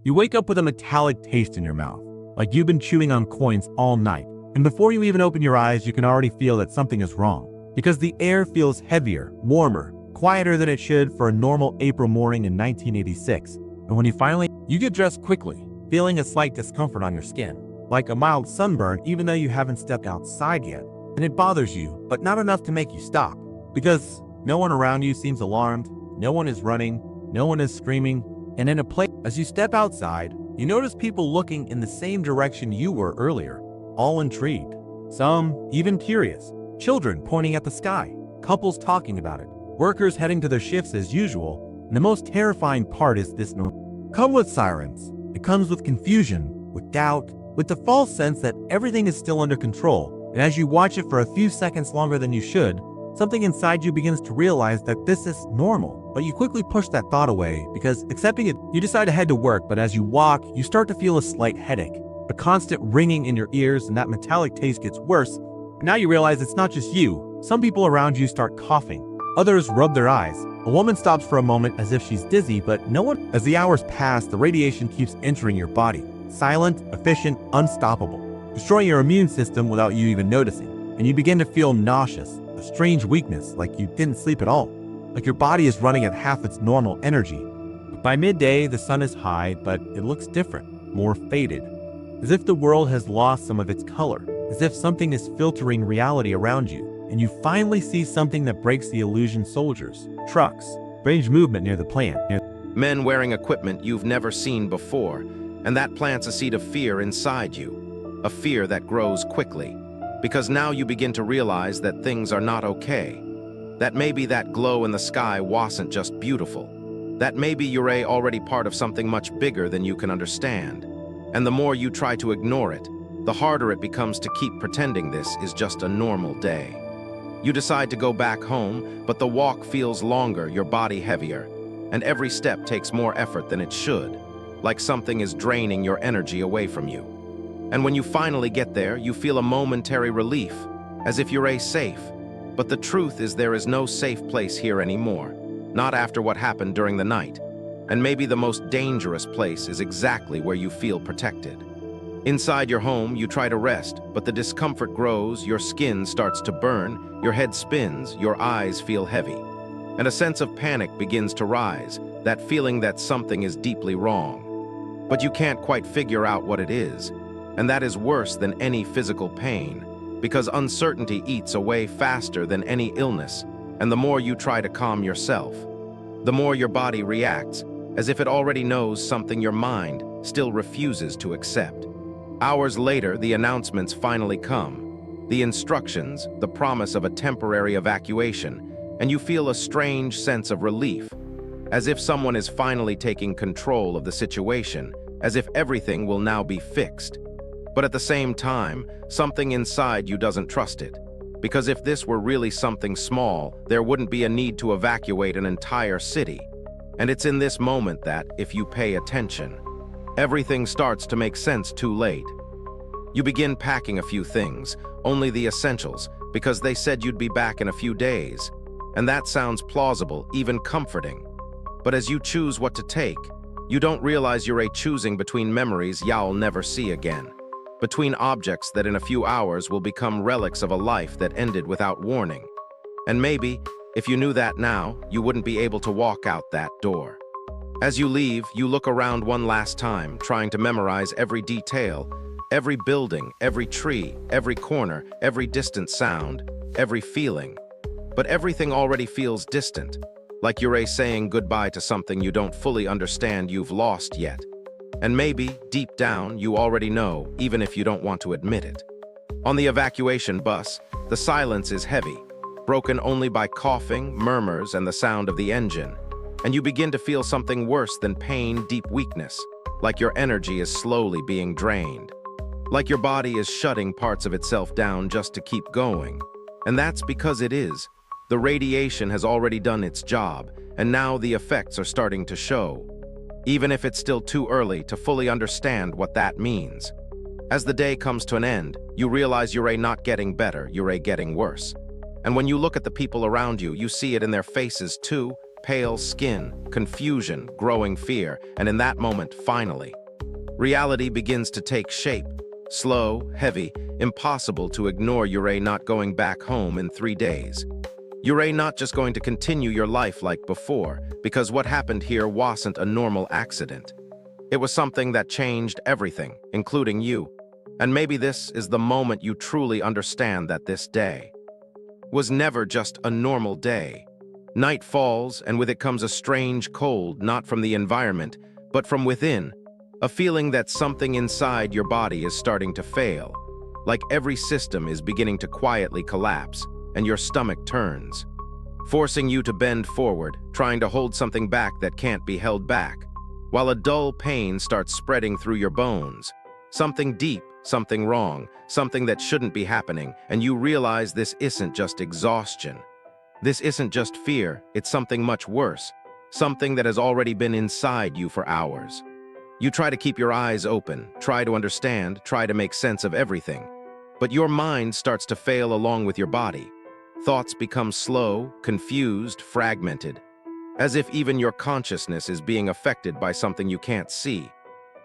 You wake up with a metallic taste in your mouth, like you've been chewing on coins all night. And before you even open your eyes, you can already feel that something is wrong. Because the air feels heavier, warmer, quieter than it should for a normal April morning in 1986. And when you get dressed quickly, feeling a slight discomfort on your skin, like a mild sunburn even though you haven't stepped outside yet. And it bothers you, but not enough to make you stop. Because no one around you seems alarmed, no one is running, no one is screaming, and in a place, as you step outside, you notice people looking in the same direction you were earlier, all intrigued, some even curious, children pointing at the sky, couples talking about it, workers heading to their shifts as usual, and the most terrifying part is this comes with sirens. It comes with confusion, with doubt, with the false sense that everything is still under control, and as you watch it for a few seconds longer than you should, something inside you begins to realize that this is normal, but you quickly push that thought away because accepting it, you decide to head to work, but as you walk, you start to feel a slight headache, a constant ringing in your ears, and that metallic taste gets worse. Now you realize it's not just you. Some people around you start coughing. Others rub their eyes. A woman stops for a moment as if she's dizzy, but no one. As the hours pass, the radiation keeps entering your body. Silent, efficient, unstoppable, destroying your immune system without you even noticing. And you begin to feel nauseous, a strange weakness, like you didn't sleep at all, like your body is running at half its normal energy. By midday, the sun is high, but it looks different, more faded, as if the world has lost some of its color, as if something is filtering reality around you, and you finally see something that breaks the illusion. Soldiers, trucks, strange movement near the plant. Men wearing equipment you've never seen before, and that plants a seed of fear inside you, a fear that grows quickly. Because now you begin to realize that things are not okay. That maybe that glow in the sky wasn't just beautiful. That maybe you're already part of something much bigger than you can understand. And the more you try to ignore it, the harder it becomes to keep pretending this is just a normal day. You decide to go back home, but the walk feels longer, your body heavier, and every step takes more effort than it should, like something is draining your energy away from you. And when you finally get there, you feel a momentary relief, as if you're safe. But the truth is there is no safe place here anymore, not after what happened during the night. And maybe the most dangerous place is exactly where you feel protected. Inside your home, you try to rest, but the discomfort grows, your skin starts to burn, your head spins, your eyes feel heavy. And a sense of panic begins to rise, that feeling that something is deeply wrong. But you can't quite figure out what it is. And that is worse than any physical pain, because uncertainty eats away faster than any illness, and the more you try to calm yourself, the more your body reacts, as if it already knows something your mind still refuses to accept. Hours later, the announcements finally come, the instructions, the promise of a temporary evacuation, and you feel a strange sense of relief, as if someone is finally taking control of the situation, as if everything will now be fixed. But at the same time, something inside you doesn't trust it. Because if this were really something small, there wouldn't be a need to evacuate an entire city. And it's in this moment that, if you pay attention, everything starts to make sense too late. You begin packing a few things, only the essentials, because they said you'd be back in a few days. And that sounds plausible, even comforting. But as you choose what to take, you don't realize you're choosing between memories you'll never see again. Between objects that in a few hours will become relics of a life that ended without warning. And maybe, if you knew that now, you wouldn't be able to walk out that door. As you leave, you look around one last time, trying to memorize every detail, every building, every tree, every corner, every distant sound, every feeling. But everything already feels distant, like you're saying goodbye to something you don't fully understand you've lost yet. And maybe, deep down, you already know, even if you don't want to admit it. On the evacuation bus, the silence is heavy, broken only by coughing, murmurs, and the sound of the engine. And you begin to feel something worse than pain, deep weakness, like your energy is slowly being drained. Like your body is shutting parts of itself down just to keep going. And that's because it is. The radiation has already done its job, and now the effects are starting to show. Even if it's still too early to fully understand what that means. As the day comes to an end, you realize you're not getting better, you're getting worse. And when you look at the people around you, you see it in their faces too, pale skin, confusion, growing fear, and in that moment, finally, reality begins to take shape. Slow, heavy, impossible to ignore. You're not going back home in 3 days. You're not just going to continue your life like before, because what happened here wasn't a normal accident. It was something that changed everything, including you. And maybe this is the moment you truly understand that this day was never just a normal day. Night falls, and with it comes a strange cold, not from the environment, but from within. A feeling that something inside your body is starting to fail. Like every system is beginning to quietly collapse, and your stomach turns, forcing you to bend forward, trying to hold something back that can't be held back, while a dull pain starts spreading through your bones. Something deep, something wrong, something that shouldn't be happening, and you realize this isn't just exhaustion. This isn't just fear, it's something much worse, something that has already been inside you for hours. You try to keep your eyes open, try to understand, try to make sense of everything, but your mind starts to fail along with your body. Thoughts become slow, confused, fragmented, as if even your consciousness is being affected by something you can't see.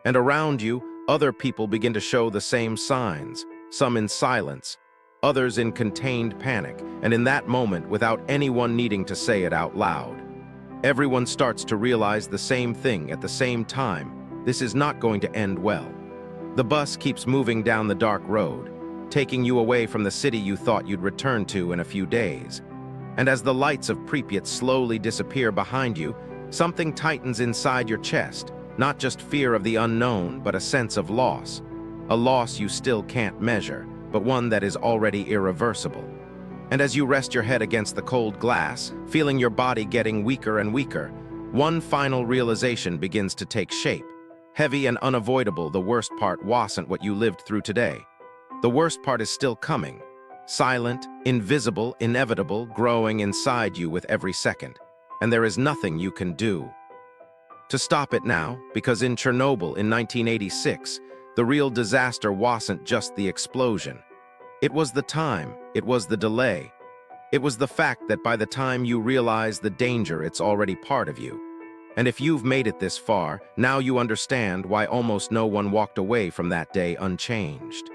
And around you, other people begin to show the same signs, some in silence, others in contained panic, and in that moment, without anyone needing to say it out loud, everyone starts to realize the same thing at the same time. This is not going to end well. The bus keeps moving down the dark road, taking you away from the city you thought you'd return to in a few days. And as the lights of Pripyat slowly disappear behind you, something tightens inside your chest, not just fear of the unknown, but a sense of loss. A loss you still can't measure, but one that is already irreversible. And as you rest your head against the cold glass, feeling your body getting weaker and weaker, one final realization begins to take shape. Heavy and unavoidable, the worst part wasn't what you lived through today. The worst part is still coming. Silent, invisible, inevitable, growing inside you with every second. And there is nothing you can do to stop it now, because in Chernobyl in 1986, the real disaster wasn't just the explosion. It was the time, it was the delay. It was the fact that by the time you realize the danger, it's already part of you. And if you've made it this far, now you understand why almost no one walked away from that day unchanged.